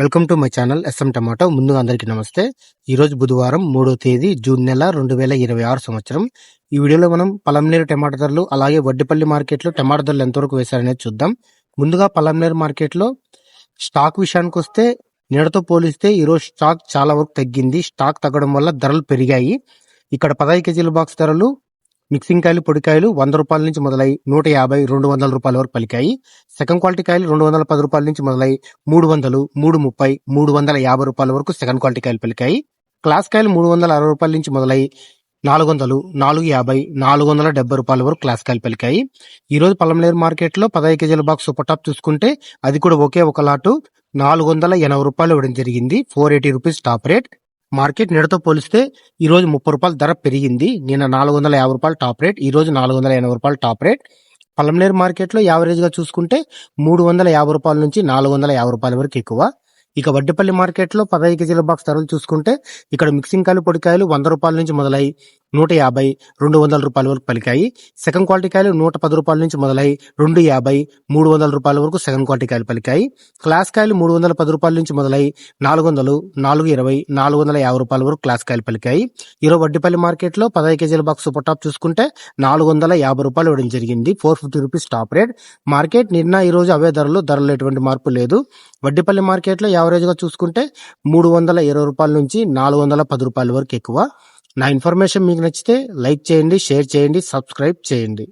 Welcome to my channel S M tomato. ముందుగా అందరికీ నమస్తే. ఈరోజు బుధవారం 3వ తేదీ జూన్ నెల 2026 సంవత్సరం. ఈ వీడియోలో మనం పలంనేరు టమాటా ధరలు అలాగే వడ్డిపల్లి మార్కెట్లో టమాటా ధరలు ఎంతవరకు వేశారనేది చూద్దాం. ముందుగా పలంనేరు మార్కెట్లో స్టాక్ విషయానికి వస్తే నిన్నటితో పోలిస్తే ఈరోజు స్టాక్ చాలా వరకు తగ్గింది. స్టాక్ తగ్గడం వల్ల ధరలు పెరిగాయి. ఇక్కడ 15 కేజీల బాక్స్ ధరలు మిక్సింగ్ కాయలు పొడికాయలు 100 రూపాయల నుంచి మొదలై 150 200 రూపాయల వరకు పలికాయి. సెకండ్ క్వాలిటీ కాయలు 210 రూపాయల నుంచి మొదలై 300 330 350 రూపాయల వరకు సెకండ్ క్వాలిటీ కాయలు పలికాయి. క్లాస్ కాయలు 360 రూపాయల నుంచి మొదలై 400 450 470 రూపాయల వరకు క్లాస్ కాయలు పలికాయి. ఈ రోజు పలంనేరు మార్కెట్ లో 15 కేజీల బాక్స్ సూపర్ టాప్ చూసుకుంటే అది కూడా ఒకే ఒక లాటు 480 రూపాయలు ఇవ్వడం జరిగింది. 480 రూపీస్ టాప్ రేట్. మార్కెట్ నిన్నటితో పోలిస్తే ఈ రోజు 30 రూపాయలు ధర పెరిగింది. నిన్న 450 రూపాయలు టాప్ రేట్, ఈ రోజు 480 రూపాయలు టాప్ రేట్. పలంనేరు మార్కెట్ లో యావరేజ్ గా చూసుకుంటే 350 రూపాయల నుంచి 450 రూపాయల వరకు ఎక్కువ. ఇక వడ్డిపల్లి మార్కెట్ లో 15 కేజీల బాక్స్ ధరలు చూసుకుంటే ఇక్కడ మిక్సింగ్ కాయలు పొడికాయలు 100 రూపాయల నుంచి మొదలై 150 200 రూపాయల వరకు పలికాయి. సెకండ్ క్వాలిటీ కాయలు 110 రూపాయల నుంచి మొదలై 250 300 రూపాయల వరకు సెకండ్ క్వాలిటీ కాయలు పలికాయి. క్లాస్ కాయలు 310 రూపాయల నుంచి మొదలై 400 420 450 రూపాయల వరకు క్లాస్ కాయలు పలికాయి. ఈరోజు వడ్డిపల్లి మార్కెట్ లో 15 కేజీల బాక్స్ సూపర్ టాప్ చూసుకుంటే 450 రూపాయలు ఇవ్వడం జరిగింది. 450 రూపీస్ టాప్ రేట్. మార్కెట్ నిన్న ఈ రోజు అవే ధరలు ఎటువంటి మార్పు లేదు. వడ్డిపల్లి మార్కెట్ లో యావరేజ్ గా చూసుకుంటే 320 రూపాయల నుంచి 410 రూపాయల వరకు ఎక్కువ. నా ఇన్ఫర్మేషన్ మీకు నచ్చితే లైక్ చేయండి, షేర్ చేయండి, సబ్స్క్రైబ్ చేయండి.